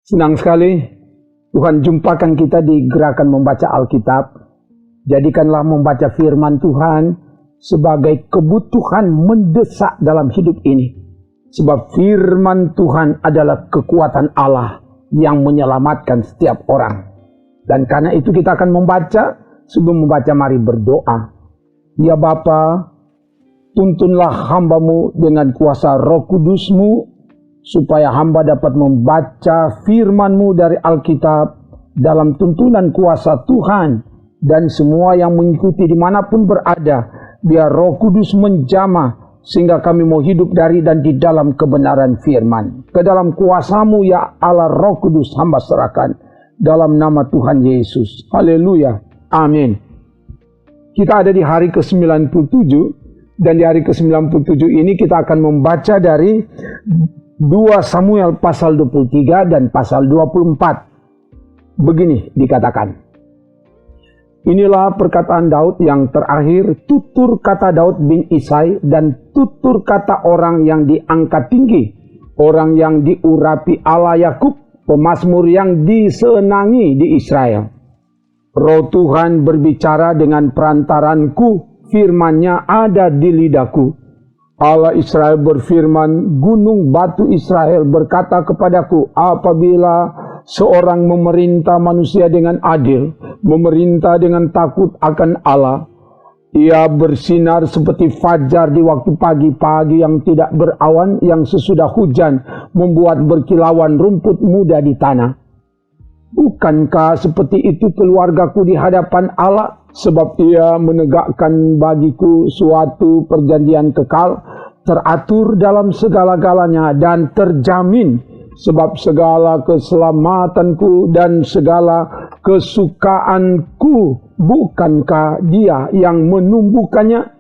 Senang sekali Tuhan jumpakan kita di gerakan membaca Alkitab. Jadikanlah membaca firman Tuhan sebagai kebutuhan mendesak dalam hidup ini. Sebab firman Tuhan adalah kekuatan Allah yang menyelamatkan setiap orang. Dan karena itu kita akan membaca. Sebelum membaca mari berdoa. Ya Bapa, tuntunlah hamba-Mu dengan kuasa Roh Kudus-Mu, supaya hamba dapat membaca firman-Mu dari Alkitab dalam tuntunan kuasa Tuhan, dan semua yang mengikuti dimanapun berada, biar Roh Kudus menjamah sehingga kami mau hidup dari dan di dalam kebenaran firman. Ke dalam kuasa-Mu ya Allah Roh Kudus hamba serahkan dalam nama Tuhan Yesus. Haleluya. Amin. Kita ada di hari ke-97, dan di hari ke-97 ini kita akan membaca dari 2 Samuel pasal 23 dan pasal 24. Begini dikatakan. Inilah perkataan Daud yang terakhir, tutur kata Daud bin Isai dan tutur kata orang yang diangkat tinggi, orang yang diurapi Allah Yakub, pemazmur yang disenangi di Israel. Roh Tuhan berbicara dengan perantaranku, firman-Nya ada di lidahku. Allah Israel berfirman, gunung batu Israel berkata kepadaku, apabila seorang memerintah manusia dengan adil, memerintah dengan takut akan Allah, ia bersinar seperti fajar di waktu pagi-pagi yang tidak berawan, yang sesudah hujan membuat berkilauan rumput muda di tanah. Bukankah seperti itu keluargaku di hadapan Allah? Sebab ia menegakkan bagiku suatu perjanjian kekal, teratur dalam segala-galanya dan terjamin. Sebab segala keselamatanku dan segala kesukaanku, bukankah Dia yang menumbuhkannya?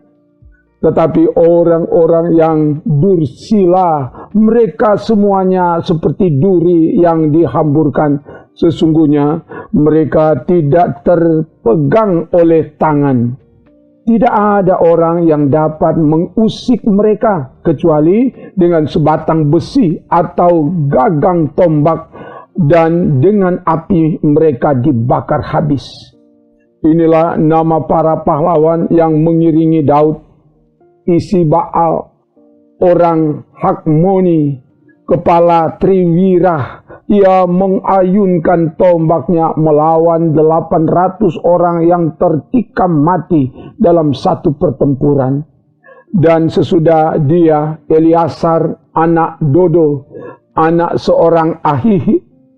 Tetapi orang-orang yang dursila, mereka semuanya seperti duri yang dihamburkan. Sesungguhnya mereka tidak terpegang oleh tangan. Tidak ada orang yang dapat mengusik mereka kecuali dengan sebatang besi atau gagang tombak, dan dengan api mereka dibakar habis. Inilah nama para pahlawan yang mengiringi Daud. Isi Baal, orang Hakmoni, kepala Triwirah, ia mengayunkan tombaknya melawan 800 orang yang tertikam mati dalam satu pertempuran. Dan sesudah dia, Eliasar anak Dodo, anak seorang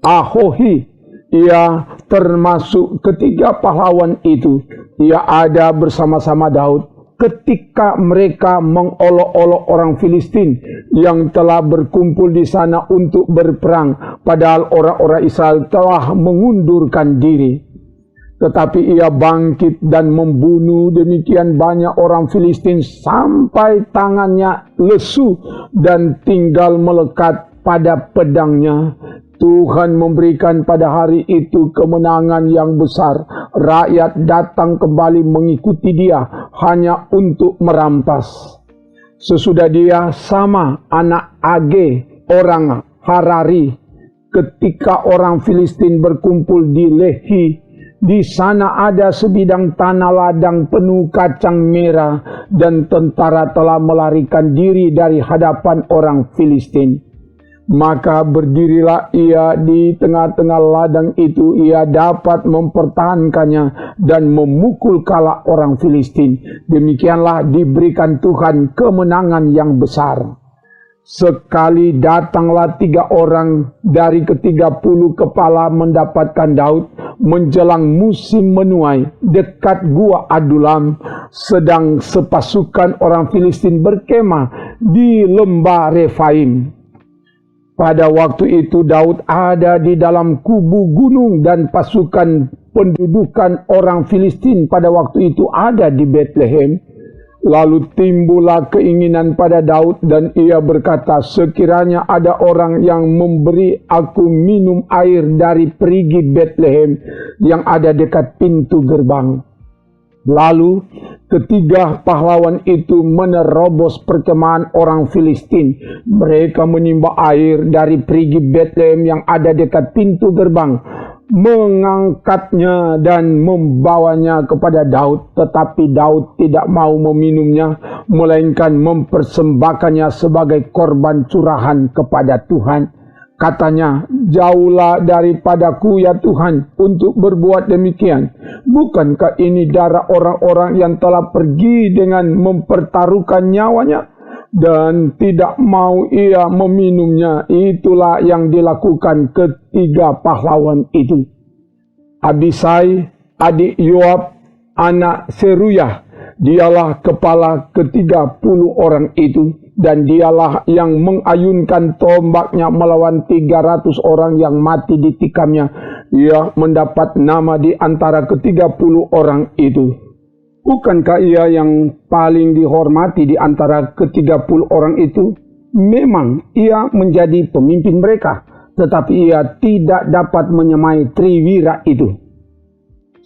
Ahohi, ia termasuk ketiga pahlawan itu. Ia ada bersama-sama Daud ketika mereka mengolok-olok orang Filistin yang telah berkumpul di sana untuk berperang, padahal orang-orang Israel telah mengundurkan diri. Tetapi ia bangkit dan membunuh demikian banyak orang Filistin sampai tangannya lesu dan tinggal melekat pada pedangnya. Tuhan memberikan pada hari itu kemenangan yang besar. Rakyat datang kembali mengikuti dia hanya untuk merampas. Sesudah dia, Sama anak Age, orang Harari, ketika orang Filistin berkumpul di Lehi, di sana ada sebidang tanah ladang penuh kacang merah, dan tentara telah melarikan diri dari hadapan orang Filistin. Maka berdirilah ia di tengah-tengah ladang itu, ia dapat mempertahankannya dan memukul kalah orang Filistin. Demikianlah diberikan Tuhan kemenangan yang besar. Sekali datanglah 3 orang dari ke-30 kepala mendapatkan Daud menjelang musim menuai dekat gua Adulam, sedang sepasukan orang Filistin berkemah di lembah Refaim. Pada waktu itu Daud ada di dalam kubu gunung, dan pasukan pendudukan orang Filistin pada waktu itu ada di Bethlehem. Lalu timbullah keinginan pada Daud dan ia berkata, sekiranya ada orang yang memberi aku minum air dari perigi Betlehem yang ada dekat pintu gerbang. Lalu ketiga pahlawan itu menerobos perkemahan orang Filistin. Mereka menimba air dari perigi Betlehem yang ada dekat pintu gerbang, mengangkatnya dan membawanya kepada Daud. Tetapi Daud tidak mau meminumnya, melainkan mempersembahkannya sebagai korban curahan kepada Tuhan. Katanya, jauhlah daripadaku ya Tuhan untuk berbuat demikian. Bukankah ini darah orang-orang yang telah pergi dengan mempertaruhkan nyawanya? Dan tidak mau ia meminumnya. Itulah yang dilakukan ketiga pahlawan itu. Abisai, adik Yoab, anak Seruyah, dialah kepala ke-30 orang itu. Dan dialah yang mengayunkan tombaknya melawan 300 orang yang mati ditikamnya. Ia mendapat nama di antara ke-30 orang itu. Bukankah ia yang paling dihormati di antara ke-30 orang itu? Memang ia menjadi pemimpin mereka, tetapi ia tidak dapat menyamai triwira itu.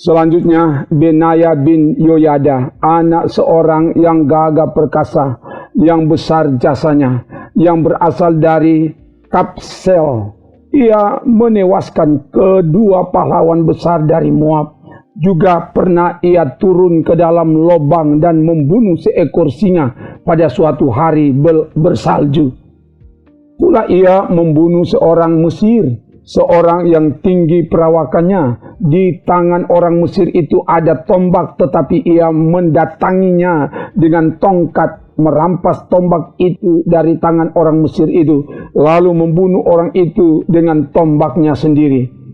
Selanjutnya, Benaya bin Yoyada, anak seorang yang gagah perkasa, yang besar jasanya, yang berasal dari Kapsel. Ia menewaskan kedua pahlawan besar dari Moab. Juga pernah ia turun ke dalam lubang dan membunuh seekor singa pada suatu hari bersalju. Pula ia membunuh seorang Mesir, seorang yang tinggi perawakannya. Di tangan orang Mesir itu ada tombak, tetapi ia mendatanginya dengan tongkat, merampas tombak itu dari tangan orang Mesir itu, lalu membunuh orang itu dengan tombaknya sendiri.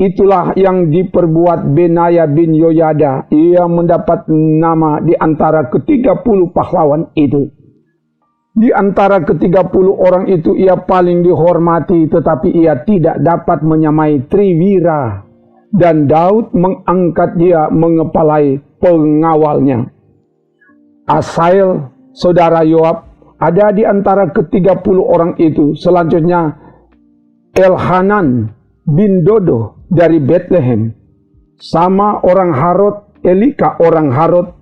Itulah yang diperbuat Benaya bin Yoyada. Ia mendapat nama di antara ke-30 pahlawan itu. Di antara ke-30 orang itu ia paling dihormati, tetapi ia tidak dapat menyamai triwira. Dan Daud mengangkat dia mengepalai pengawalnya. Asael, saudara Yoab, ada di antara ke-30 orang itu. Selanjutnya, Elhanan bin Dodo dari Bethlehem, sama orang Harod, Elika orang Harod,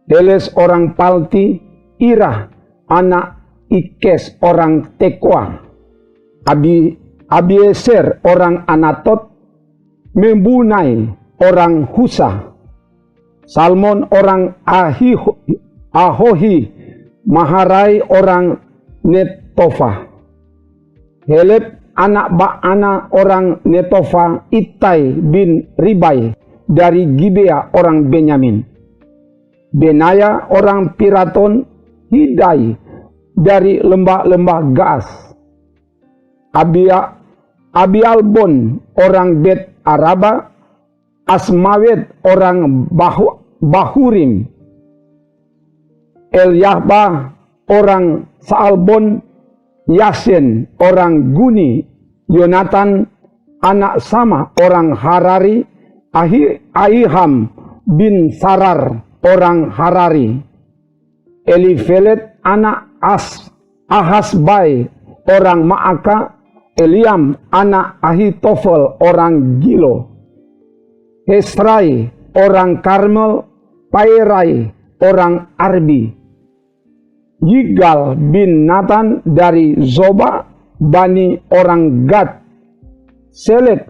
Heles orang Palti, Irah anak Ikes orang Tekoa, Abieser orang Anatot, Membunai orang Husa, Salmon orang Ahohi, Maharai orang Netofa, Heleb anak Baana orang Netofa, Itai bin Ribai dari Gibea orang Benyamin, Benaya orang Piraton, Hidai dari lembah-lembah Gaas, Abialbon orang Bet Araba, Asmawet orang Bahurim, Elyahba orang Saalbon, Yasen orang Guni, Yonatan anak Sama orang Harari, Ahiham bin Sarar orang Harari, Elifelet anak Ahasbai orang Maaka, Eliam anak Ahitofel orang Gilo, Hesrai orang Karmel, Pairai orang Arbi, Yigal bin Nathan dari Zoba, Bani orang Gad, Selek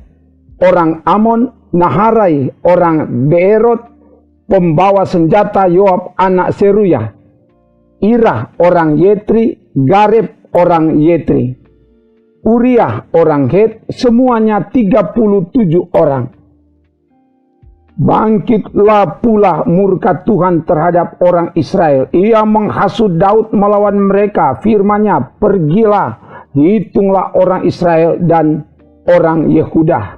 orang Amon, Naharai orang Beerot, pembawa senjata Yoab anak Seruyah, Irah orang Yetri, Gareb orang Yetri, Uriah orang Het, semuanya 37 orang. Bangkitlah pula murka Tuhan terhadap orang Israel. Ia menghasut Daud melawan mereka. Firman-Nya, pergilah, hitunglah orang Israel dan orang Yehuda.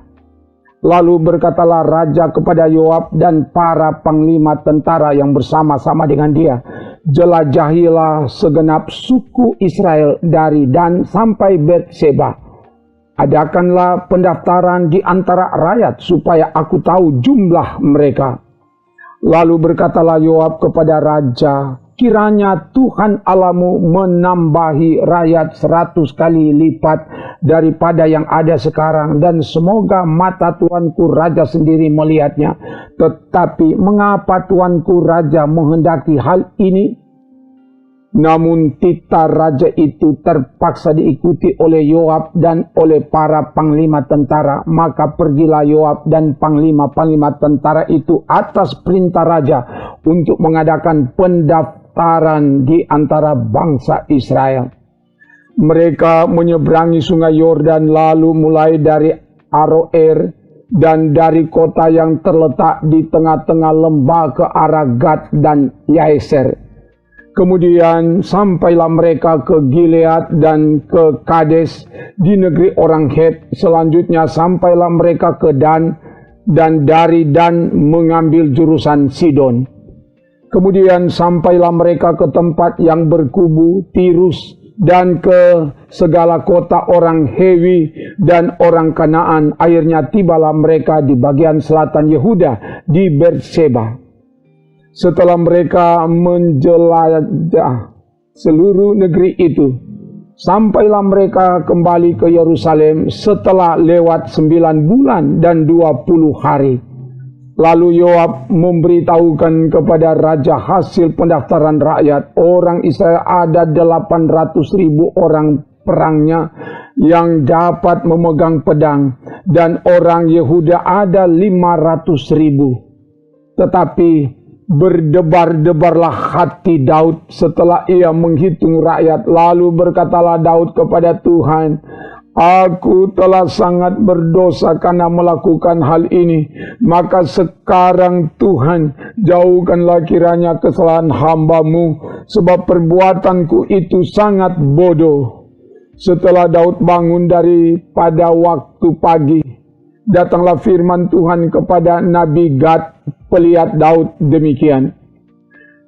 Lalu berkatalah raja kepada Yoab dan para panglima tentara yang bersama-sama dengan dia, jelajahilah segenap suku Israel dari Dan sampai Berseba. Adakanlah pendaftaran di antara rakyat supaya aku tahu jumlah mereka. Lalu berkatalah Yoab kepada raja, kiranya Tuhan Allahmu menambahi rakyat 100 kali lipat daripada yang ada sekarang, dan semoga mata tuanku raja sendiri melihatnya. Tetapi mengapa tuanku raja menghendaki hal ini? Namun titah raja itu terpaksa diikuti oleh Yoab dan oleh para panglima tentara. Maka pergilah Yoab dan panglima-panglima tentara itu atas perintah raja untuk mengadakan pendaftaran di antara bangsa Israel. Mereka menyeberangi sungai Yordan, lalu mulai dari Aroer dan dari kota yang terletak di tengah-tengah lembah ke arah Gad dan Yaeser. Kemudian sampailah mereka ke Gilead dan ke Kades di negeri orang Het. Selanjutnya sampailah mereka ke Dan, dan dari Dan mengambil jurusan Sidon. Kemudian sampailah mereka ke tempat yang berkubu, Tirus, dan ke segala kota orang Hewi dan orang Kanaan. Akhirnya tibalah mereka di bagian selatan Yehuda di Berseba. Setelah mereka menjelajah seluruh negeri itu, sampailah mereka kembali ke Yerusalem setelah lewat 9 bulan dan 20 hari. Lalu Yoab memberitahukan kepada raja hasil pendaftaran rakyat. Orang Israel ada 800.000 orang perangnya yang dapat memegang pedang, dan orang Yehuda ada 500.000. Tetapi berdebar-debarlah hati Daud setelah ia menghitung rakyat. Lalu berkatalah Daud kepada Tuhan, aku telah sangat berdosa karena melakukan hal ini. Maka sekarang Tuhan, jauhkanlah kiranya kesalahan hamba-Mu, sebab perbuatanku itu sangat bodoh. Setelah Daud bangun daripada waktu pagi, datanglah firman Tuhan kepada Nabi Gad, pelihat Daud demikian.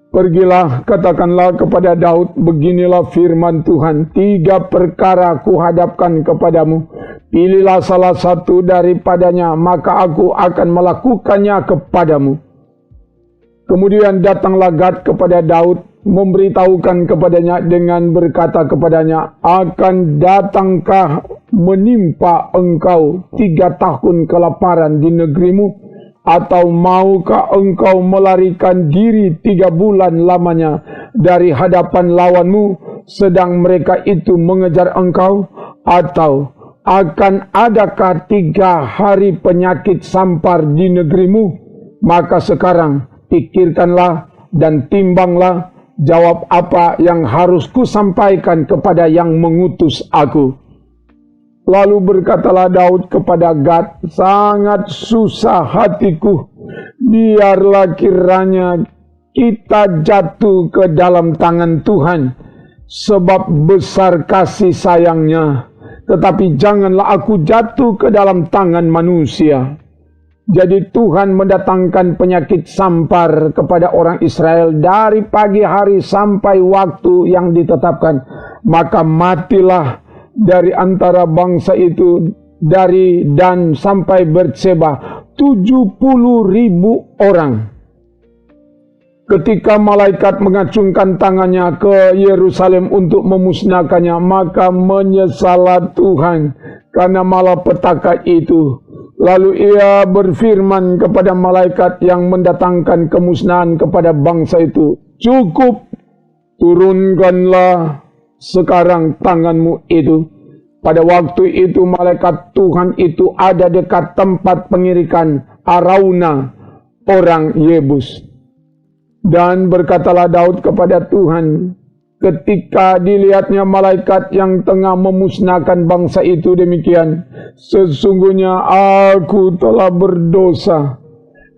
Pergilah, katakanlah kepada Daud, beginilah firman Tuhan, 3 perkara kuhadapkan kepadamu. Pilihlah salah satu daripadanya, maka aku akan melakukannya kepadamu. Kemudian datanglah Gad kepada Daud, memberitahukan kepadanya dengan berkata kepadanya, akan datangkah menimpa engkau 3 tahun kelaparan di negerimu? Atau maukah engkau melarikan diri 3 bulan lamanya dari hadapan lawanmu, sedang mereka itu mengejar engkau? Atau akan adakah 3 hari penyakit sampar di negerimu? Maka sekarang pikirkanlah dan timbanglah, jawab apa yang harus kusampaikan kepada yang mengutus aku. Lalu berkatalah Daud kepada Gad, sangat susah hatiku, biarlah kiranya kita jatuh ke dalam tangan Tuhan, sebab besar kasih sayangnya, tetapi janganlah aku jatuh ke dalam tangan manusia. Jadi Tuhan mendatangkan penyakit sampar kepada orang Israel dari pagi hari sampai waktu yang ditetapkan. Maka matilah dari antara bangsa itu, dari Dan sampai Berseba, 70.000 orang. Ketika malaikat mengacungkan tangannya ke Yerusalem untuk memusnahkannya, maka menyesallah Tuhan karena malapetaka itu. Lalu ia berfirman kepada malaikat yang mendatangkan kemusnahan kepada bangsa itu, cukup, turunkanlah sekarang tanganmu itu. Pada waktu itu malaikat Tuhan itu ada dekat tempat pengirikan Arauna orang Yebus. Dan berkatalah Daud kepada Tuhan, ketika dilihatnya malaikat yang tengah memusnahkan bangsa itu demikian, sesungguhnya aku telah berdosa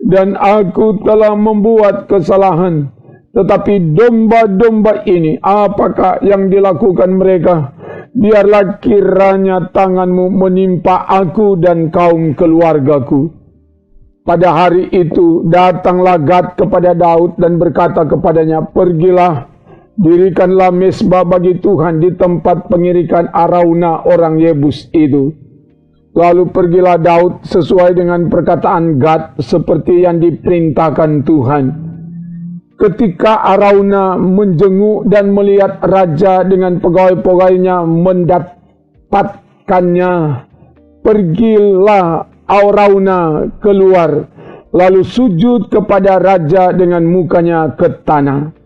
dan aku telah membuat kesalahan. Tetapi domba-domba ini, apakah yang dilakukan mereka? Biarlah kiranya tanganmu menimpa aku dan kaum keluargaku. Pada hari itu datanglah Gad kepada Daud dan berkata kepadanya, pergilah, dirikanlah mezbah bagi Tuhan di tempat pengirikan Arauna orang Yebus itu. Lalu pergilah Daud sesuai dengan perkataan Gad seperti yang diperintahkan Tuhan. Ketika Arauna menjenguk dan melihat raja dengan pegawai-pegawainya mendapatkannya, pergilah Arauna keluar, lalu sujud kepada raja dengan mukanya ke tanah.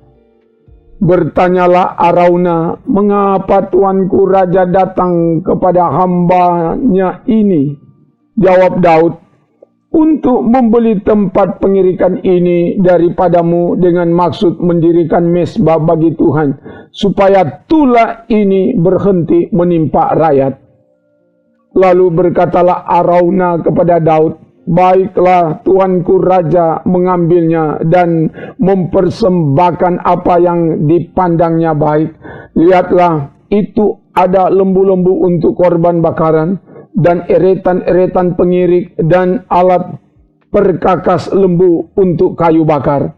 Bertanyalah Arauna, mengapa tuanku raja datang kepada hambanya ini? Jawab Daud, untuk membeli tempat pengirikan ini daripadamu dengan maksud mendirikan mezbah bagi Tuhan, supaya tulah ini berhenti menimpa rakyat. Lalu berkatalah Arauna kepada Daud, baiklah tuanku raja mengambilnya dan mempersembahkan apa yang dipandangnya baik. Lihatlah, itu ada lembu-lembu untuk korban bakaran dan eretan-eretan pengirik dan alat perkakas lembu untuk kayu bakar.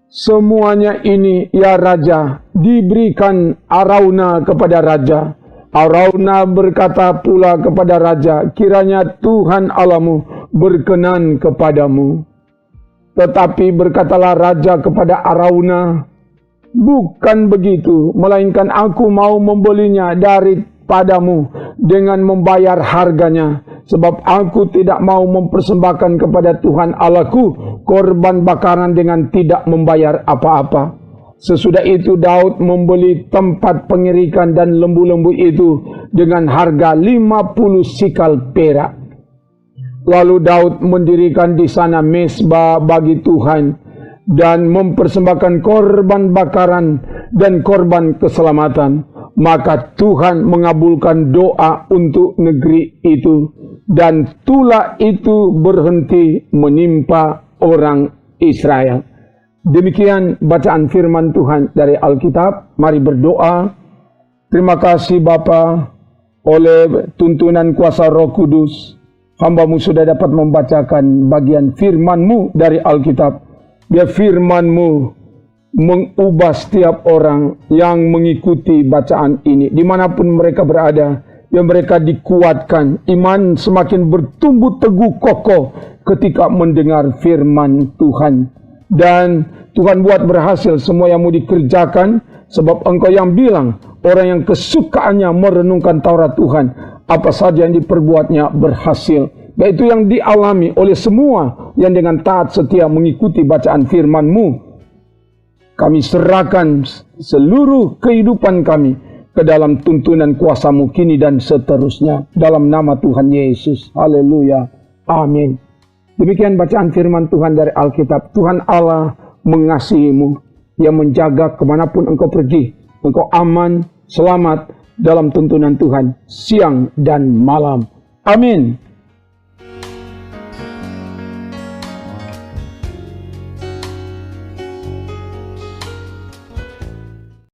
Semuanya ini, ya raja, diberikan Arauna kepada raja. Arauna berkata pula kepada raja, kiranya Tuhan Allahmu berkenan kepadamu. Tetapi berkatalah raja kepada Arauna, bukan begitu, melainkan aku mau membelinya daripadamu dengan membayar harganya, sebab aku tidak mau mempersembahkan kepada Tuhan Allahku korban bakaran dengan tidak membayar apa-apa. Sesudah itu Daud membeli tempat pengirikan dan lembu-lembu itu dengan harga 50 sikal perak. Lalu Daud mendirikan di sana mezbah bagi Tuhan dan mempersembahkan korban bakaran dan korban keselamatan. Maka Tuhan mengabulkan doa untuk negeri itu, dan tulah itu berhenti menimpa orang Israel. Demikian bacaan firman Tuhan dari Alkitab. Mari berdoa. Terima kasih Bapa, oleh tuntunan kuasa Roh Kudus, hamba-Mu sudah dapat membacakan bagian firman-Mu dari Alkitab. Biar firman-Mu mengubah setiap orang yang mengikuti bacaan ini, dimanapun mereka berada. Biar mereka dikuatkan, iman semakin bertumbuh teguh kokoh ketika mendengar firman Tuhan. Dan Tuhan buat berhasil semua yang mau dikerjakan, sebab Engkau yang bilang, orang yang kesukaannya merenungkan Taurat Tuhan, apa saja yang diperbuatnya berhasil. Yaitu yang dialami oleh semua yang dengan taat setia mengikuti bacaan firman-Mu. Kami serahkan seluruh kehidupan kami ke dalam tuntunan kuasa-Mu kini dan seterusnya. Dalam nama Tuhan Yesus. Haleluya. Amin. Demikian bacaan firman Tuhan dari Alkitab. Tuhan Allah mengasihimu. Dia menjaga kemanapun engkau pergi. Engkau aman, selamat dalam tuntunan Tuhan siang dan malam. Amin.